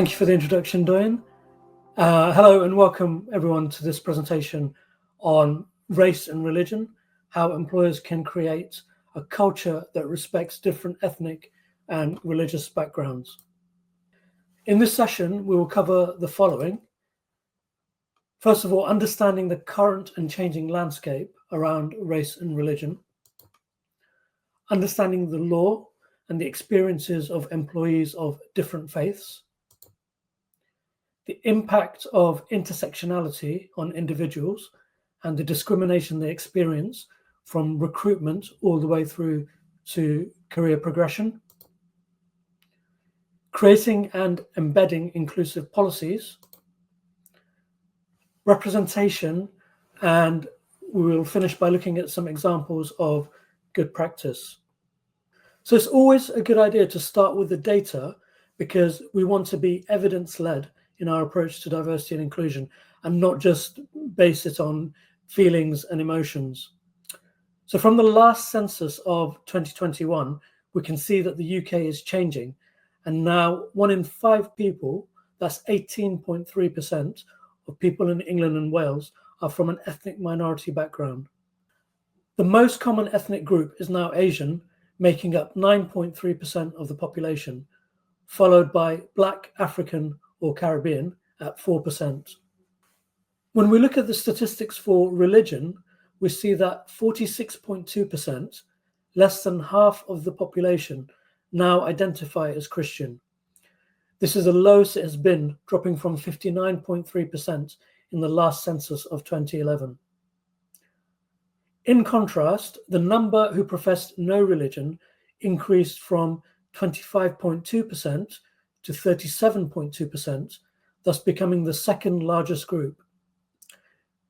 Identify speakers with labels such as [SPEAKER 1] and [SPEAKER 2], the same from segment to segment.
[SPEAKER 1] Thank you for the introduction, Doyen. Hello and welcome everyone to this presentation on race and religion, how employers can create a culture that respects different ethnic and religious backgrounds. In this session, we will cover the following. First of all, understanding the current and changing landscape around race and religion, understanding the law and the experiences of employees of different faiths, the impact of intersectionality on individuals and the discrimination they experience from recruitment all the way through to career progression, creating and embedding inclusive policies, representation, and we will finish by looking at some examples of good practice. So it's always a good idea to start with the data because we want to be evidence-led in our approach to diversity and inclusion and not just base it on feelings and emotions. So from the last census of 2021, we can see that the UK is changing, and now 1 in 5 people, that's 18.3% of people in England and Wales, are from an ethnic minority background. The most common ethnic group is now Asian, making up 9.3% of the population, followed by Black, African, or Caribbean at 4%. When we look at the statistics for religion, we see that 46.2%, less than half of the population, now identify as Christian. This is the lowest it has been, dropping from 59.3% in the last census of 2011. In contrast, the number who professed no religion increased from 25.2% to 37.2%, thus becoming the second largest group.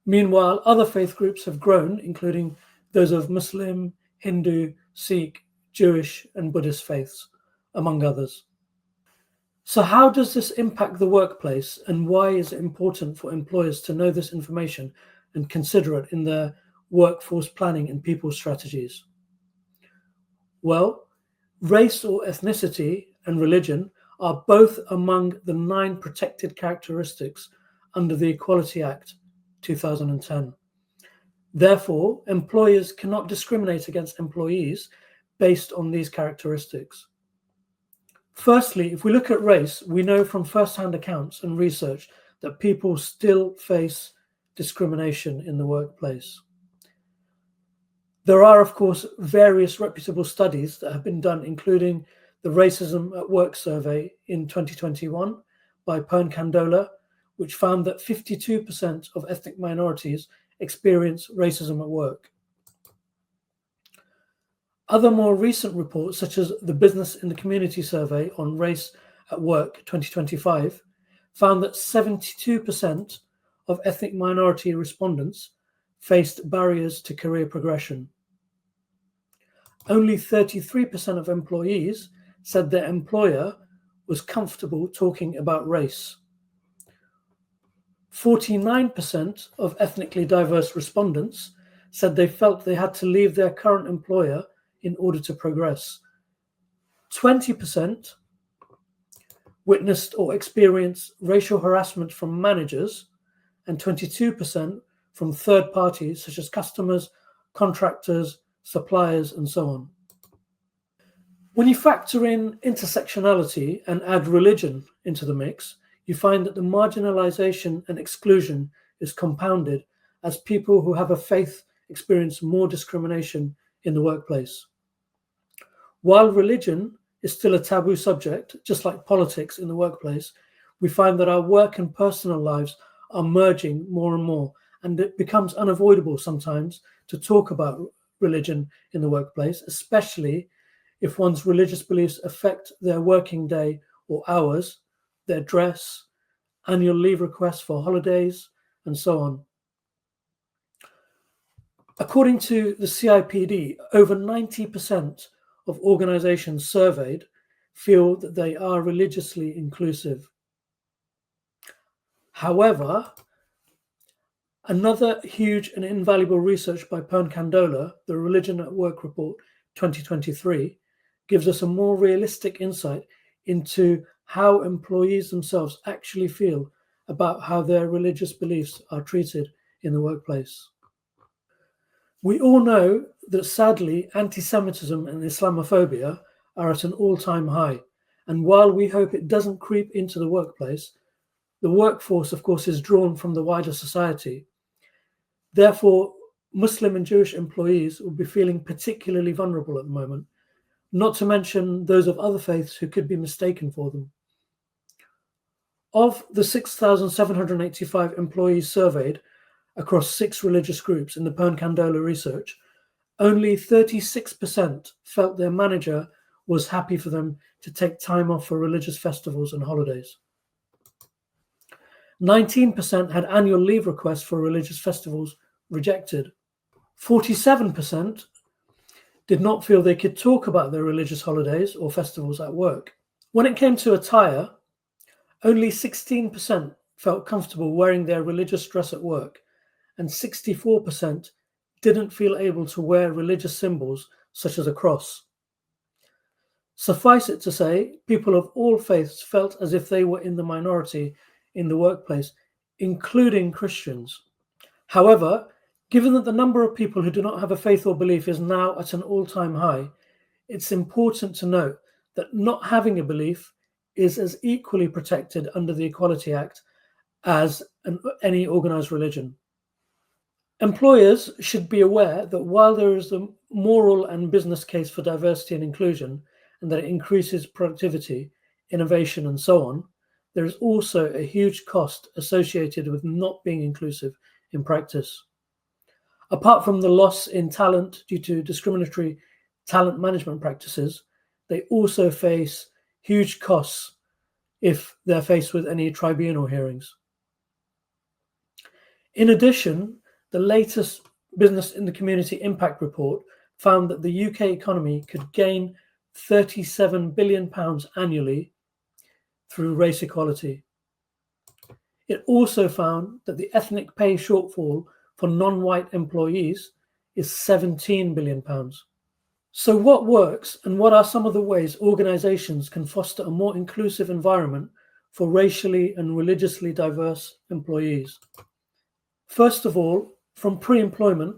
[SPEAKER 1] Meanwhile, other faith groups have grown, including those of Muslim, Hindu, Sikh, Jewish, and Buddhist faiths, among others. So how does this impact the workplace, and why is it important for employers to know this information and consider it in their workforce planning and people strategies? Well, race or ethnicity and religion are both among the 9 protected characteristics under the Equality Act 2010. Therefore, employers cannot discriminate against employees based on these characteristics. Firstly, if we look at race, we know from first-hand accounts and research that people still face discrimination in the workplace. There are, of course, various reputable studies that have been done, including the Racism at Work survey in 2021 by Pern Candola, which found that 52% of ethnic minorities experience racism at work. Other more recent reports, such as the Business in the Community survey on Race at Work 2025, found that 72% of ethnic minority respondents faced barriers to career progression. Only 33% of employees said their employer was comfortable talking about race. 49% of ethnically diverse respondents said they felt they had to leave their current employer in order to progress. 20% witnessed or experienced racial harassment from managers, and 22% from third parties such as customers, contractors, suppliers, and so on. When you factor in intersectionality and add religion into the mix, you find that the marginalization and exclusion is compounded as people who have a faith experience more discrimination in the workplace. While religion is still a taboo subject, just like politics in the workplace, we find that our work and personal lives are merging more and more, and it becomes unavoidable sometimes to talk about religion in the workplace, especially if one's religious beliefs affect their working day or hours, their dress, annual leave requests for holidays, and so on. According to the CIPD, over 90% of organizations surveyed feel that they are religiously inclusive. However, another huge and invaluable research by Pern Candola, the Religion at Work Report 2023, gives us a more realistic insight into how employees themselves actually feel about how their religious beliefs are treated in the workplace. We all know that sadly, anti-Semitism and Islamophobia are at an all-time high. And while we hope it doesn't creep into the workplace, the workforce, of course, is drawn from the wider society. Therefore, Muslim and Jewish employees will be feeling particularly vulnerable at the moment, not to mention those of other faiths who could be mistaken for them. Of the 6,785 employees surveyed across 6 religious groups in the Pern Candola research, only 36% felt their manager was happy for them to take time off for religious festivals and holidays. 19% had annual leave requests for religious festivals rejected. 47% did not feel they could talk about their religious holidays or festivals at work. When it came to attire, only 16% felt comfortable wearing their religious dress at work, and 64% didn't feel able to wear religious symbols such as a cross. Suffice it to say, people of all faiths felt as if they were in the minority in the workplace, including Christians. However, given that the number of people who do not have a faith or belief is now at an all-time high, it's important to note that not having a belief is as equally protected under the Equality Act as any organized religion. Employers should be aware that while there is a moral and business case for diversity and inclusion, and that it increases productivity, innovation, and so on, there is also a huge cost associated with not being inclusive in practice. Apart from the loss in talent due to discriminatory talent management practices, they also face huge costs if they're faced with any tribunal hearings. In addition, the latest Business in the Community Impact Report found that the UK economy could gain £37 billion annually through race equality. It also found that the ethnic pay shortfall for non-white employees is £17 billion. So what works, and what are some of the ways organisations can foster a more inclusive environment for racially and religiously diverse employees? First of all, from pre-employment,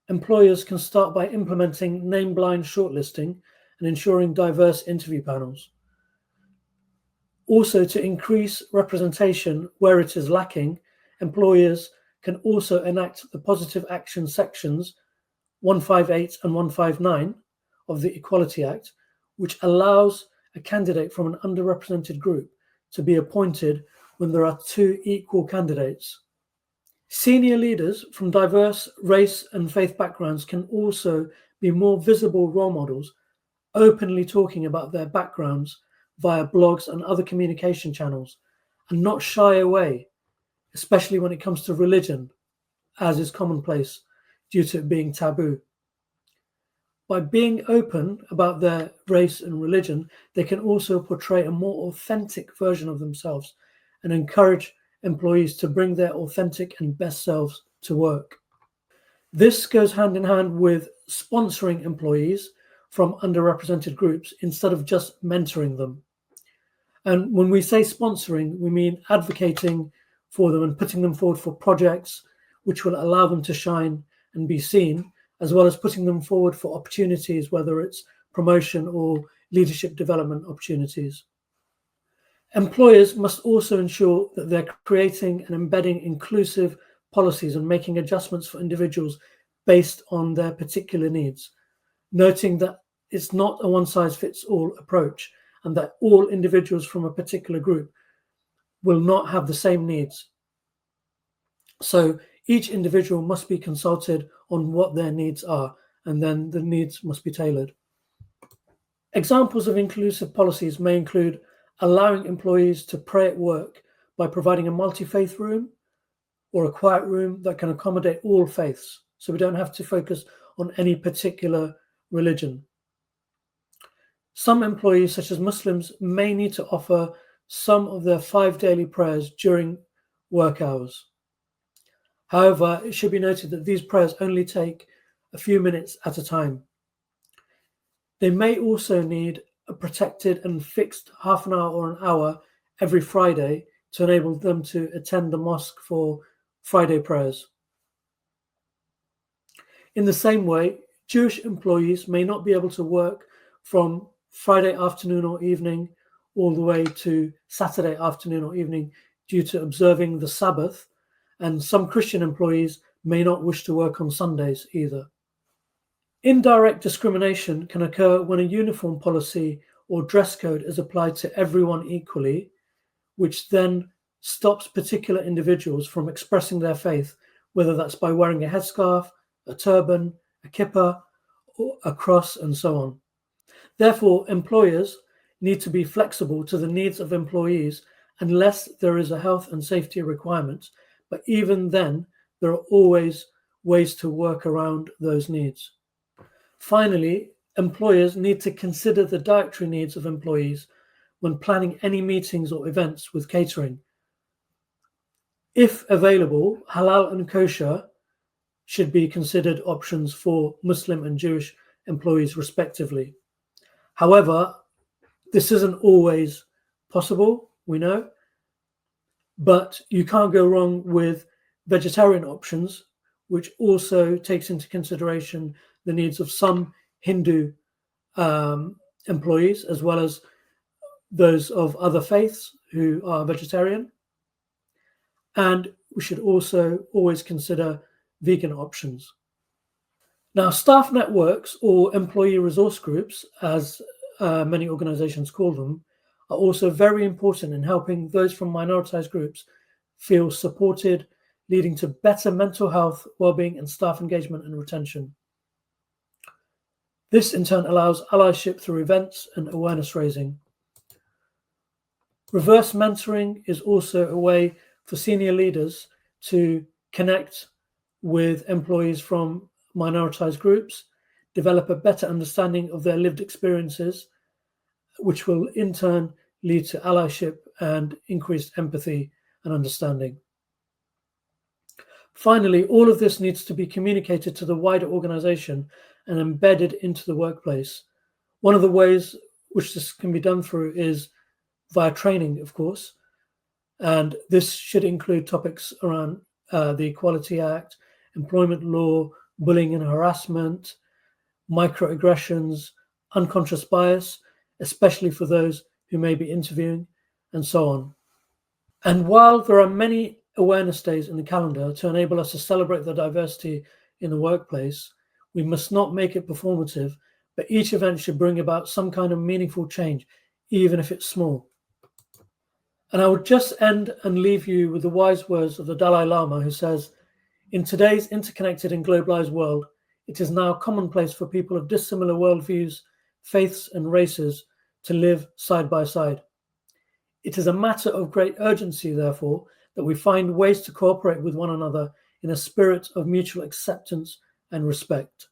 [SPEAKER 1] employers can start by implementing name-blind shortlisting and ensuring diverse interview panels. Also, to increase representation where it is lacking, employers can also enact the positive action sections 158 and 159 of the Equality Act, which allows a candidate from an underrepresented group to be appointed when there are 2 equal candidates. Senior leaders from diverse race and faith backgrounds can also be more visible role models, openly talking about their backgrounds via blogs and other communication channels, and not shy away, especially when it comes to religion, as is commonplace due to it being taboo. By being open about their race and religion, they can also portray a more authentic version of themselves and encourage employees to bring their authentic and best selves to work. This goes hand in hand with sponsoring employees from underrepresented groups instead of just mentoring them. And when we say sponsoring, we mean advocating for them and putting them forward for projects which will allow them to shine and be seen, as well as putting them forward for opportunities, whether it's promotion or leadership development opportunities. Employers must also ensure that they're creating and embedding inclusive policies and making adjustments for individuals based on their particular needs, noting that it's not a one-size-fits-all approach and that all individuals from a particular group will not have the same needs. So each individual must be consulted on what their needs are, and then the needs must be tailored. Examples of inclusive policies may include allowing employees to pray at work by providing a multi-faith room or a quiet room that can accommodate all faiths, so we don't have to focus on any particular religion. Some employees, such as Muslims, may need to offer some of their 5 daily prayers during work hours. However, it should be noted that these prayers only take a few minutes at a time. They may also need a protected and fixed half an hour or an hour every Friday to enable them to attend the mosque for Friday prayers. In the same way, Jewish employees may not be able to work from Friday afternoon or evening all the way to Saturday afternoon or evening due to observing the Sabbath, and some Christian employees may not wish to work on Sundays either. Indirect discrimination can occur when a uniform policy or dress code is applied to everyone equally, which then stops particular individuals from expressing their faith, whether that's by wearing a headscarf, a turban, a kippah, or a cross, and so on. Therefore, employers need to be flexible to the needs of employees unless there is a health and safety requirement, but even then, there are always ways to work around those needs. Finally, employers need to consider the dietary needs of employees when planning any meetings or events with catering. If available, halal and kosher should be considered options for Muslim and Jewish employees respectively. However, this isn't always possible, we know, but you can't go wrong with vegetarian options, which also takes into consideration the needs of some Hindu employees, as well as those of other faiths who are vegetarian. And we should also always consider vegan options. Now, staff networks or employee resource groups, as many organizations call them, are also very important in helping those from minoritized groups feel supported, leading to better mental health, well-being, and staff engagement and retention. This in turn allows allyship through events and awareness raising. Reverse mentoring is also a way for senior leaders to connect with employees from minoritized groups, develop a better understanding of their lived experiences, which will in turn lead to allyship and increased empathy and understanding. Finally, all of this needs to be communicated to the wider organization and embedded into the workplace. One of the ways which this can be done through is via training, of course, and this should include topics around the Equality Act, employment law, bullying and harassment, microaggressions, unconscious bias, especially for those who may be interviewing, and so on. And while there are many awareness days in the calendar to enable us to celebrate the diversity in the workplace, we must not make it performative, but each event should bring about some kind of meaningful change, even if it's small. And I would just end and leave you with the wise words of the Dalai Lama, who says, "In today's interconnected and globalized world, it is now commonplace for people of dissimilar worldviews, faiths, and races to live side by side. It is a matter of great urgency, therefore, that we find ways to cooperate with one another in a spirit of mutual acceptance and respect."